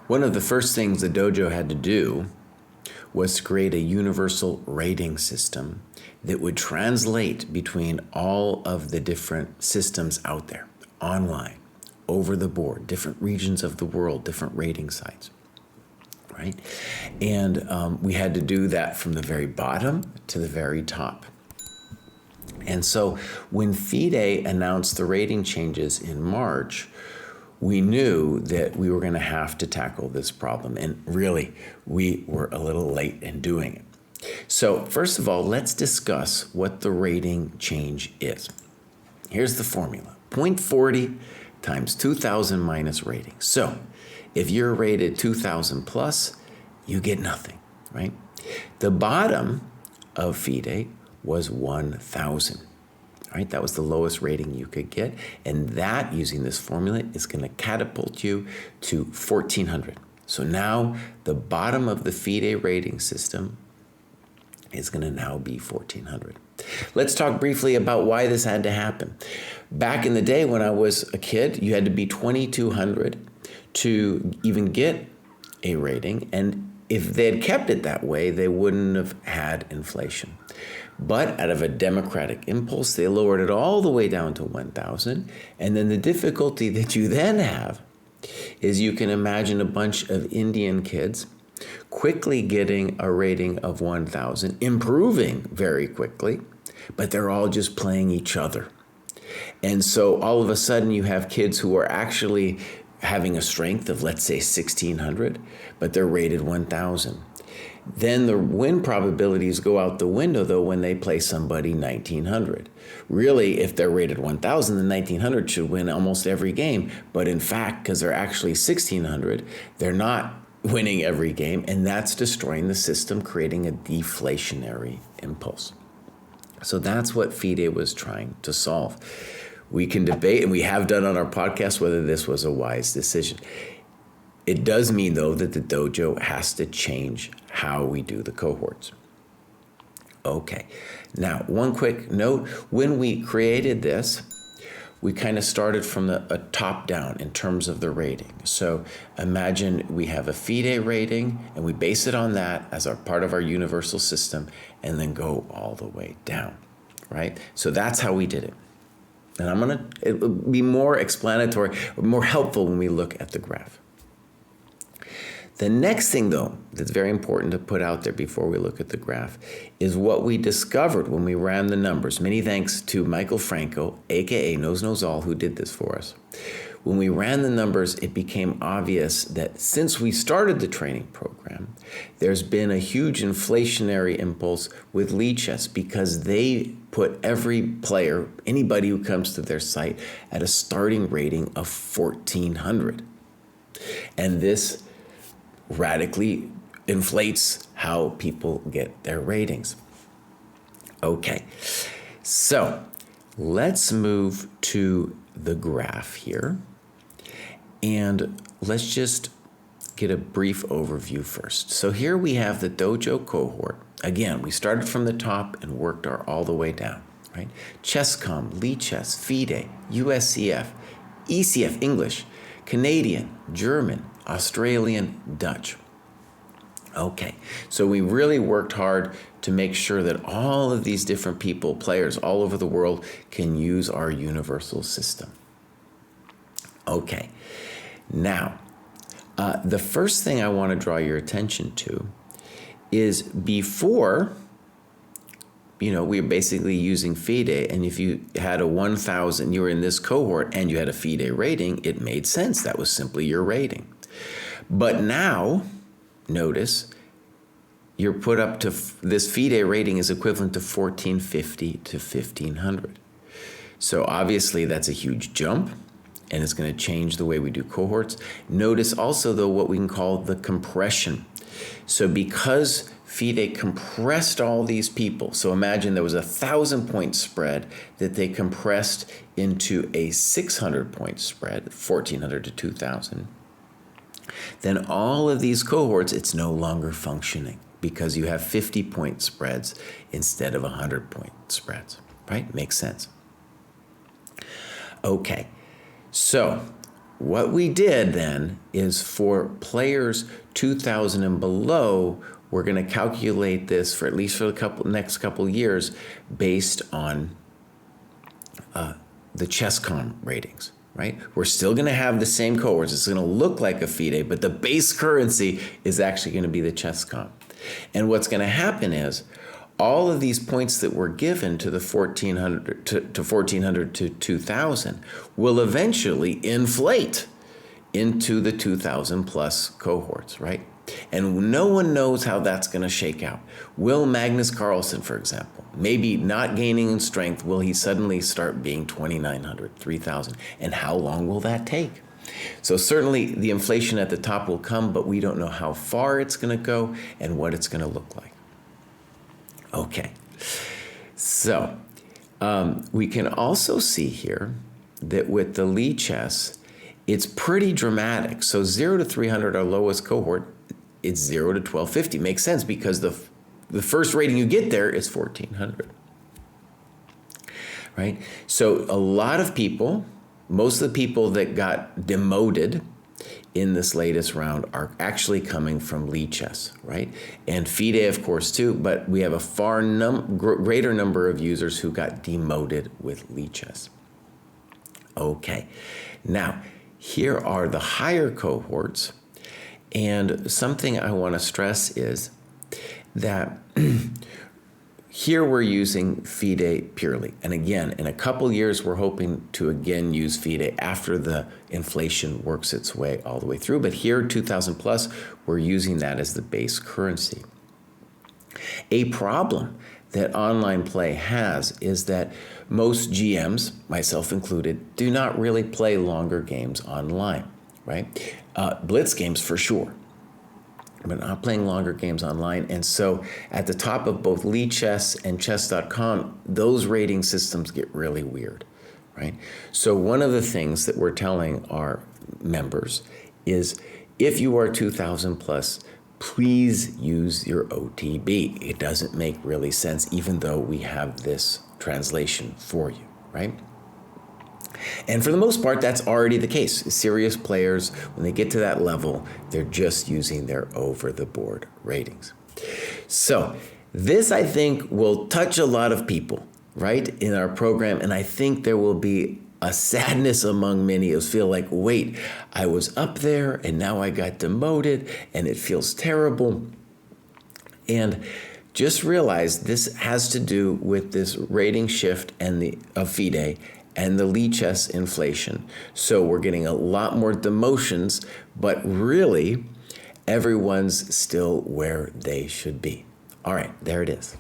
One of the first things the dojo had to do was to create a universal rating system that would translate between all of the different systems out there, online, over the board, different regions of the world, different rating sites, right? And we had to do that from the very bottom to the very top. And so when FIDE announced the rating changes in March, we knew that we were going to have to tackle this problem. And really, we were a little late in doing it. So first of all, let's discuss what the rating change is. Here's the formula. 0.40 times 2,000 minus rating. So if you're rated 2,000 plus, you get nothing, right? The bottom of FIDE was 1,000. Right? That was the lowest rating you could get. And that, using this formula, is going to catapult you to 1,400. So now the bottom of the FIDE rating system is going to now be 1,400. Let's talk briefly about why this had to happen. Back in the day when I was a kid, you had to be 2,200 to even get a rating. And if they had kept it that way, they wouldn't have had inflation. But out of a democratic impulse, they lowered it all the way down to 1,000. And then the difficulty that you then have is you can imagine a bunch of Indian kids quickly getting a rating of 1,000, improving very quickly, but they're all just playing each other. And so all of a sudden you have kids who are actually having a strength of, let's say, 1,600, but they're rated 1,000. Then the win probabilities go out the window, though, when they play somebody 1,900. Really, if they're rated 1,000, then 1,900 should win almost every game. But in fact, because they're actually 1,600, they're not winning every game, and that's destroying the system, creating a deflationary impulse. So that's what FIDE was trying to solve. We can debate, and we have done on our podcast, whether this was a wise decision. It does mean, though, that the dojo has to change how we do the cohorts. Okay, now one quick note. When we created this, we kind of started from a top down in terms of the rating. So imagine we have a FIDE rating, and we base it on that as our part of our universal system, and then go all the way down, right? So that's how we did it. And it will be more explanatory, more helpful when we look at the graph. The next thing, though, that's very important to put out there before we look at the graph is what we discovered when we ran the numbers. Many thanks to Michael Franco, aka Knows All, who did this for us. When we ran the numbers, it became obvious that since we started the training program, there's been a huge inflationary impulse with Lichess because they put every player, anybody who comes to their site, at a starting rating of 1,400. And this radically inflates how people get their ratings. Okay, so let's move to the graph here, and let's just get a brief overview first. So here we have the dojo cohort. Again, we started from the top and worked all the way down, right? ChessCom, Lichess, FIDE, USCF, ECF English, Canadian, German, Australian, Dutch. Okay, so we really worked hard to make sure that all of these different people, players all over the world, can use our universal system. Okay, now, the first thing I want to draw your attention to is before, we were basically using FIDE, and if you had a 1,000, you were in this cohort, and you had a FIDE rating, it made sense. That was simply your rating. But now, notice, you're put up to, this FIDE rating is equivalent to 1,450 to 1,500. So obviously that's a huge jump, and it's going to change the way we do cohorts. Notice also, though, what we can call the compression. So because FIDE compressed all these people, so imagine there was a 1,000-point spread that they compressed into a 600-point spread, 1,400 to 2,000. Then all of these cohorts, it's no longer functioning because you have 50-point spreads instead of 100-point spreads, right? Makes sense. Okay, so what we did then is for players 2,000 and below, we're going to calculate this for at least for the next couple years based on the ChessCom ratings, right? We're still going to have the same cohorts. It's going to look like a FIDE, but the base currency is actually going to be the ChessCom. And what's going to happen is all of these points that were given to the 1,400 to 1,400 to 2,000 will eventually inflate into the 2,000 plus cohorts, right? And no one knows how that's going to shake out. Will Magnus Carlsen, for example, maybe not gaining in strength, will he suddenly start being 2,900, 3,000? And how long will that take? So certainly the inflation at the top will come, but we don't know how far it's going to go and what it's going to look like. Okay, so we can also see here that with the Lichess, it's pretty dramatic. So 0 to 300, our lowest cohort, it's 0 to 1250. Makes sense because the first rating you get there is 1,400, right? So a lot of people, most of the people that got demoted in this latest round are actually coming from Lichess, right? And FIDE, of course, too, but we have a far greater number of users who got demoted with Lichess. Okay, now here are the higher cohorts, and something I want to stress is that here we're using FIDE purely. And again, in a couple years, we're hoping to again use FIDE after the inflation works its way all the way through. But here, 2,000 plus, we're using that as the base currency. A problem that online play has is that most GMs, myself included, do not really play longer games online, right? Blitz games for sure, but not playing longer games online. And so at the top of both Lichess and chess.com, those rating systems get really weird, right? So one of the things that we're telling our members is if you are 2,000 plus, please use your OTB. It doesn't make really sense, even though we have this translation for you, right? And for the most part, that's already the case. Serious players, when they get to that level, they're just using their over-the-board ratings. So this, I think, will touch a lot of people, right, in our program. And I think there will be a sadness among many who feel like, wait, I was up there and now I got demoted and it feels terrible. And just realize this has to do with this rating shift and of FIDE and the Lichess inflation. So we're getting a lot more demotions, but really everyone's still where they should be. All right, there it is.